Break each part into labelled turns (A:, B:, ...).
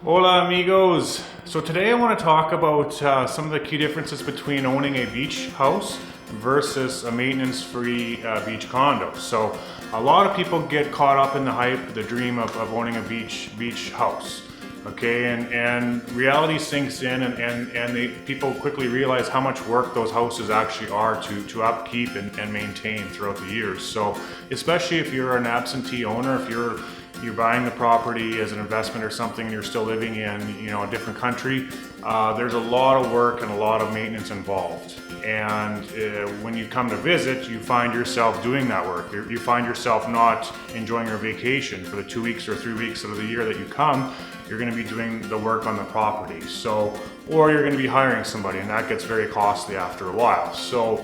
A: Hola amigos! So today I want to talk about some of the key differences between owning a beach house versus a maintenance-free beach condo. So a lot of people get caught up in the hype, the dream of owning a beach house. Okay, and reality sinks in and people quickly realize how much work those houses actually are to upkeep and maintain throughout the years. So especially if you're an absentee owner, if you're buying the property as an investment or something and you're still living in a different country, there's a lot of work and a lot of maintenance involved. And when you come to visit, you find yourself doing that work. You find yourself not enjoying your vacation for the 2 weeks or 3 weeks of the year that you come. You're going to be doing the work on the property. Or you're going to be hiring somebody, and that gets very costly after a while. So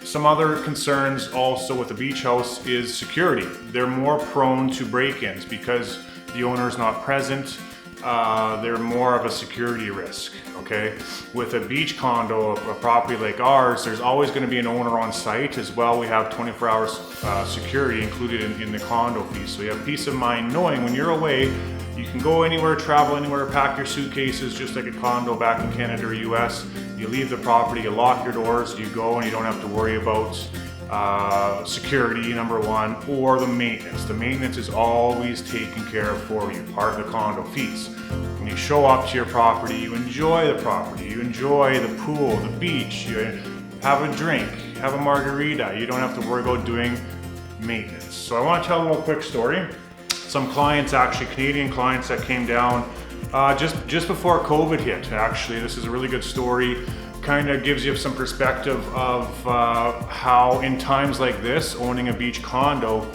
A: some other concerns also with a beach house is security. They're more prone to break-ins because the owner is not present. They're more of a security risk, okay? With a beach condo, a property like ours, there's always going to be an owner on site as well. We have 24 hours security included in the condo fee. So you have peace of mind knowing when you're away, you can go anywhere, travel anywhere, pack your suitcases just like a condo back in Canada or US. You leave the property, you lock your doors, you go, and you don't have to worry about security, number one, or the maintenance. The maintenance is always taken care of for you, part of the condo fees. When you show up to your property, you enjoy the property, you enjoy the pool, the beach, you have a drink, have a margarita. You don't have to worry about doing maintenance. So I want to tell a little quick story. Some clients, actually Canadian clients that came down just before COVID hit. Actually, this is a really good story. Kind of gives you some perspective of how in times like this, owning a beach condo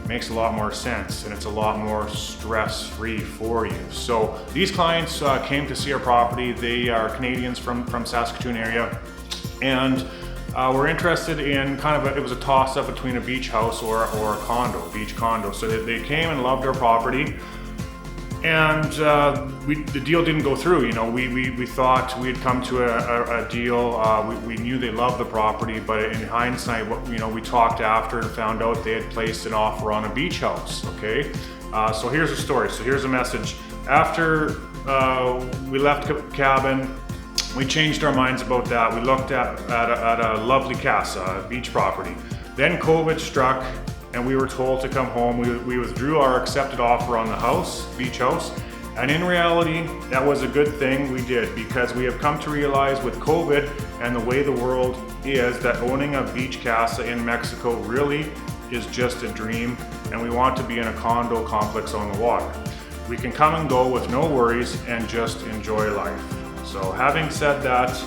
A: makes a lot more sense and it's a lot more stress-free for you. So these clients came to see our property. They are Canadians from Saskatoon area, and we're interested in it was a toss-up between a beach house or a beach condo. So they came and loved our property. And the deal didn't go through. We thought we had come to a deal. We knew they loved the property, but in hindsight, we talked after and found out they had placed an offer on a beach house. Okay, so here's the story. So here's the message. After we left Caban, we changed our minds about that. We looked at a lovely casa, a beach property. Then COVID struck, and we were told to come home. We withdrew our accepted offer on the beach house. And in reality, that was a good thing we did, because we have come to realize with COVID and the way the world is, that owning a beach casa in Mexico really is just a dream, and we want to be in a condo complex on the water. We can come and go with no worries and just enjoy life. So having said that,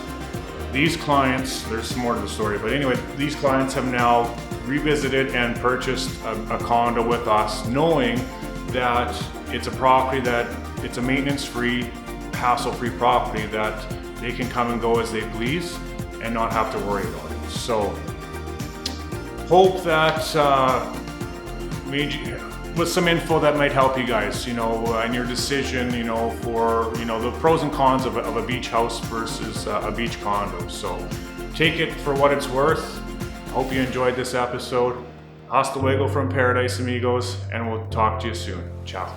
A: these clients, there's some more to the story, but anyway, these clients have now revisited and purchased a condo with us, knowing that it's a property that it's a maintenance-free, hassle-free property that they can come and go as they please and not have to worry about it. So hope that with some info that might help you guys, in your decision, for the pros and cons of a beach house versus a beach condo. So take it for what it's worth. Hope you enjoyed this episode. Hasta luego from paradise, amigos, and we'll talk to you soon. Ciao.